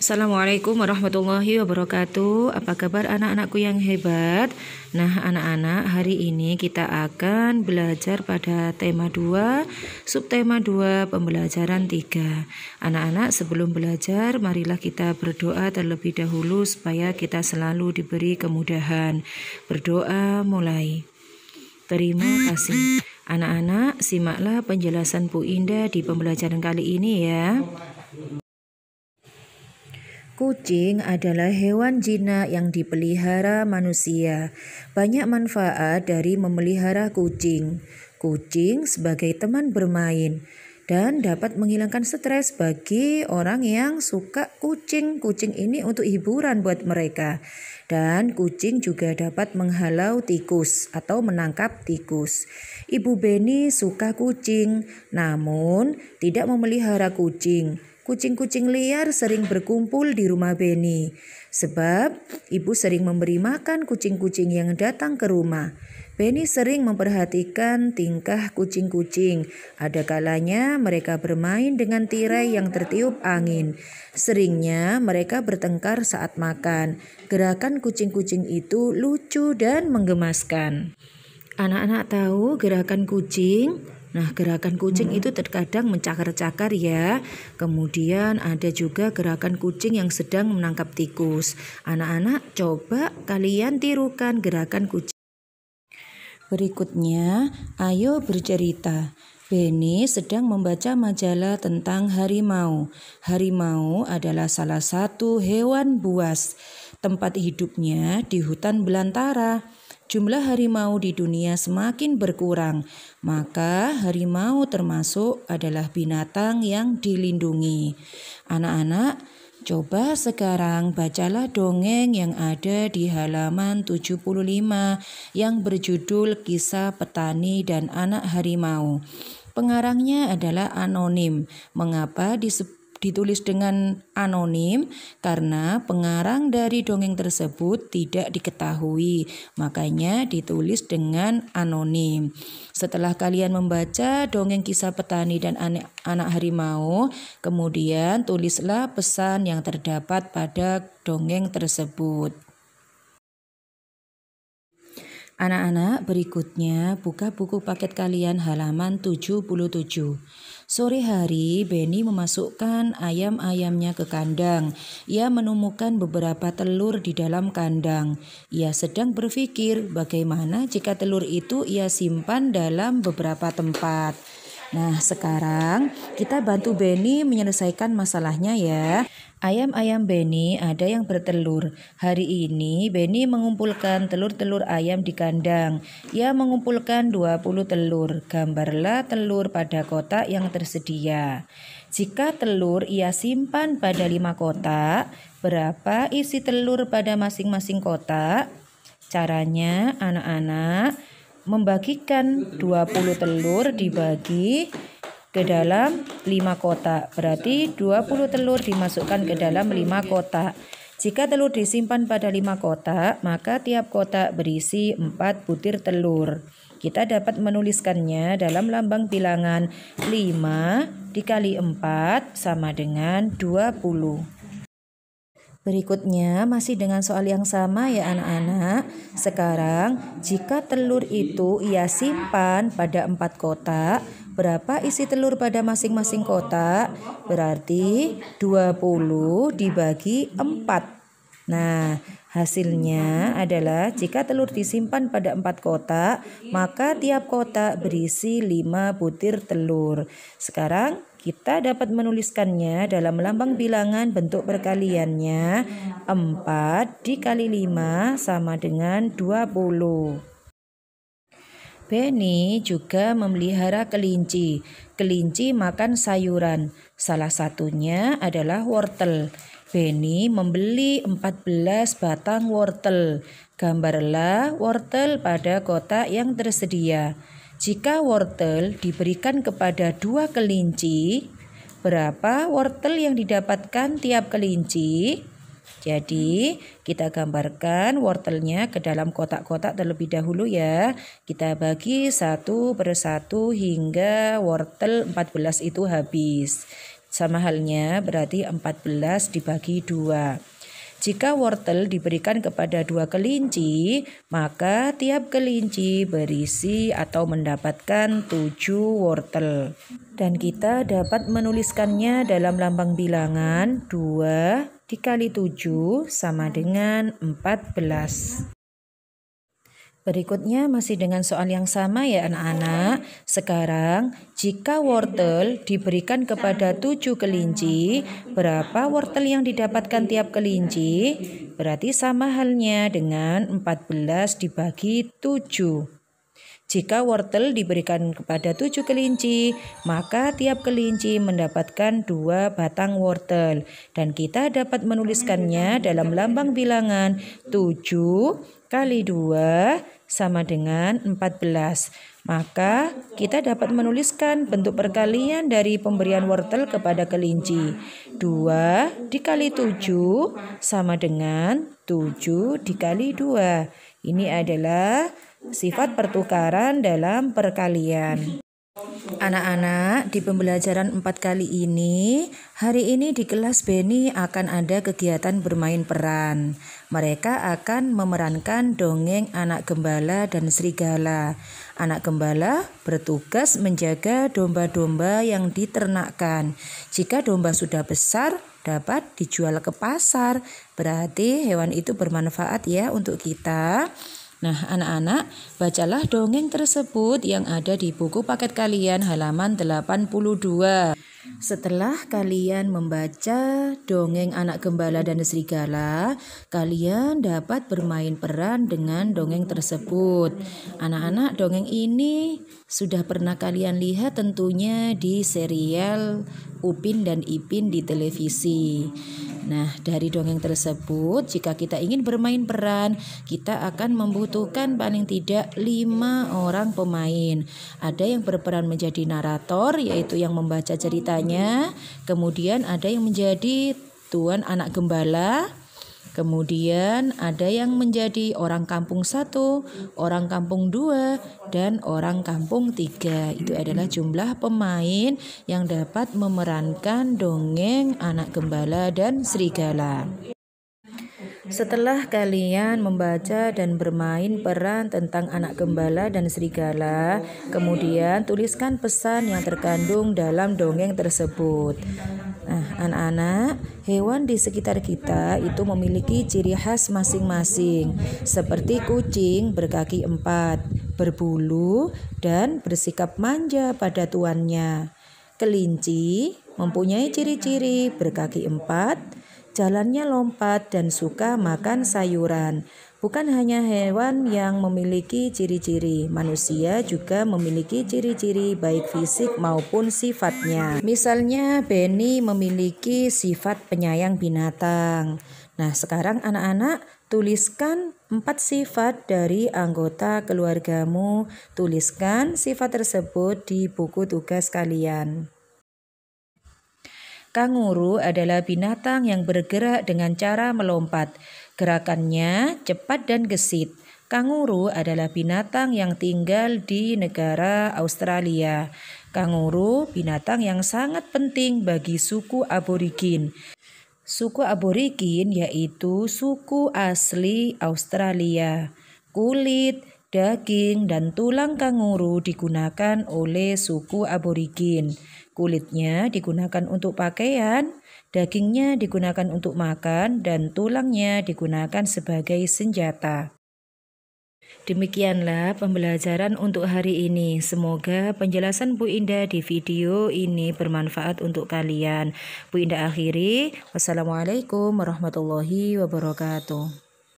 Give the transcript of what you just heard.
Assalamualaikum warahmatullahi wabarakatuh. Apa kabar anak-anakku yang hebat? Nah, anak-anak, hari ini kita akan belajar pada tema 2, subtema 2, pembelajaran 3. Anak-anak, sebelum belajar, marilah kita berdoa terlebih dahulu supaya kita selalu diberi kemudahan. Berdoa mulai. Terima kasih. Anak-anak, simaklah penjelasan Bu Indah di pembelajaran kali ini ya. Kucing adalah hewan jinak yang dipelihara manusia. Banyak manfaat dari memelihara kucing. Kucing sebagai teman bermain dan dapat menghilangkan stres bagi orang yang suka kucing. Kucing ini untuk hiburan buat mereka. Dan kucing juga dapat menghalau tikus atau menangkap tikus. Ibu Beni suka kucing, namun tidak memelihara kucing. Kucing-kucing liar sering berkumpul di rumah Beni, sebab ibu sering memberi makan kucing-kucing yang datang ke rumah. Beni sering memperhatikan tingkah kucing-kucing. Ada kalanya mereka bermain dengan tirai yang tertiup angin. Seringnya mereka bertengkar saat makan. Gerakan kucing-kucing itu lucu dan menggemaskan. Anak-anak tahu gerakan kucing? Nah, gerakan kucing itu terkadang mencakar-cakar ya. Kemudian ada juga gerakan kucing yang sedang menangkap tikus. Anak-anak, coba kalian tirukan gerakan kucing. Berikutnya, ayo bercerita. Beni sedang membaca majalah tentang harimau. Harimau adalah salah satu hewan buas. Tempat hidupnya di hutan belantara. Jumlah harimau di dunia semakin berkurang, maka harimau termasuk adalah binatang yang dilindungi. Anak-anak, coba sekarang bacalah dongeng yang ada di halaman 75 yang berjudul Kisah Petani dan Anak Harimau. Pengarangnya adalah anonim. Mengapa ditulis dengan anonim? Karena pengarang dari dongeng tersebut tidak diketahui, makanya ditulis dengan anonim. Setelah kalian membaca dongeng Kisah Petani dan Anak Harimau, kemudian tulislah pesan yang terdapat pada dongeng tersebut. Anak-anak, berikutnya buka buku paket kalian halaman 77. Sore hari, Beni memasukkan ayam-ayamnya ke kandang. Ia menemukan beberapa telur di dalam kandang. Ia sedang berpikir bagaimana jika telur itu ia simpan dalam beberapa tempat. Nah, sekarang kita bantu Beni menyelesaikan masalahnya ya. Ayam-ayam Beni ada yang bertelur. Hari ini Beni mengumpulkan telur-telur ayam di kandang. Ia mengumpulkan 20 telur. Gambarlah telur pada kotak yang tersedia. Jika telur ia simpan pada 5 kotak, berapa isi telur pada masing-masing kotak? Caranya anak-anak membagikan 20 telur dibagi ke dalam 5 kotak. Berarti 20 telur dimasukkan ke dalam 5 kotak. Jika telur disimpan pada 5 kotak, maka tiap kotak berisi 4 butir telur. Kita dapat menuliskannya dalam lambang bilangan 5 dikali 4 sama dengan 20. Berikutnya masih dengan soal yang sama ya anak-anak. Sekarang jika telur itu ia simpan pada 4 kotak, berapa isi telur pada masing-masing kotak? Berarti 20 dibagi 4. Nah, hasilnya adalah jika telur disimpan pada 4 kotak, maka tiap kotak berisi 5 butir telur. Sekarang kita dapat menuliskannya dalam lambang bilangan bentuk perkaliannya 4 dikali 5 sama dengan 20. Beni juga memelihara kelinci. Kelinci makan sayuran. Salah satunya adalah wortel. Beni membeli 14 batang wortel. Gambarlah wortel pada kotak yang tersedia. Jika wortel diberikan kepada 2 kelinci, berapa wortel yang didapatkan tiap kelinci? Jadi kita gambarkan wortelnya ke dalam kotak-kotak terlebih dahulu ya. Kita bagi satu per satu hingga wortel 14 itu habis. Sama halnya berarti 14 dibagi 2. Jika wortel diberikan kepada 2 kelinci, maka tiap kelinci berisi atau mendapatkan 7 wortel. Dan kita dapat menuliskannya dalam lambang bilangan 2 dikali 7 sama dengan 14. Berikutnya masih dengan soal yang sama ya anak-anak. Sekarang jika wortel diberikan kepada 7 kelinci, berapa wortel yang didapatkan tiap kelinci? Berarti sama halnya dengan 14 dibagi 7. Jika wortel diberikan kepada 7 kelinci, maka tiap kelinci mendapatkan 2 batang wortel. Dan kita dapat menuliskannya dalam lambang bilangan 7 kali 2 sama dengan 14. Maka kita dapat menuliskan bentuk perkalian dari pemberian wortel kepada kelinci. 2 dikali 7 sama dengan 7 dikali 2. Ini adalah sifat pertukaran dalam perkalian. Anak-anak, di pembelajaran 4 kali ini, hari ini di kelas Beni akan ada kegiatan bermain peran. Mereka akan memerankan dongeng anak gembala dan serigala. Anak gembala bertugas menjaga domba-domba yang diternakkan. Jika domba sudah besar, dapat dijual ke pasar. Berarti hewan itu bermanfaat ya untuk kita. Nah, anak-anak, bacalah dongeng tersebut yang ada di buku paket kalian halaman 82. Setelah kalian membaca dongeng anak gembala dan serigala, kalian dapat bermain peran dengan dongeng tersebut. Anak-anak, dongeng ini sudah pernah kalian lihat tentunya di serial Upin dan Ipin di televisi. Nah, dari dongeng tersebut, jika kita ingin bermain peran, kita akan membutuhkan paling tidak 5 orang pemain. Ada yang berperan menjadi narator, yaitu yang membaca ceritanya. Kemudian ada yang menjadi tuan anak gembala. Kemudian ada yang menjadi orang kampung 1, orang kampung 2, dan orang kampung 3. Itu adalah jumlah pemain yang dapat memerankan dongeng anak gembala dan serigala. Setelah kalian membaca dan bermain peran tentang anak gembala dan serigala, kemudian tuliskan pesan yang terkandung dalam dongeng tersebut. Nah, anak-anak, hewan di sekitar kita itu memiliki ciri khas masing-masing, seperti kucing berkaki 4, berbulu, dan bersikap manja pada tuannya. Kelinci mempunyai ciri-ciri berkaki 4, jalannya lompat dan suka makan sayuran. Bukan hanya hewan yang memiliki ciri-ciri, manusia juga memiliki ciri-ciri baik fisik maupun sifatnya. Misalnya Beni memiliki sifat penyayang binatang. Nah, sekarang anak-anak tuliskan 4 sifat dari anggota keluargamu. Tuliskan sifat tersebut di buku tugas kalian. Kanguru adalah binatang yang bergerak dengan cara melompat. Gerakannya cepat dan gesit. Kanguru adalah binatang yang tinggal di negara Australia. Kanguru binatang yang sangat penting bagi suku aborigin. Suku aborigin yaitu suku asli Australia. Kulit, daging, dan tulang kanguru digunakan oleh suku aborigin. Kulitnya digunakan untuk pakaian, dagingnya digunakan untuk makan, dan tulangnya digunakan sebagai senjata. Demikianlah pembelajaran untuk hari ini. Semoga penjelasan Bu Indah di video ini bermanfaat untuk kalian. Bu Indah akhiri. Wassalamualaikum warahmatullahi wabarakatuh.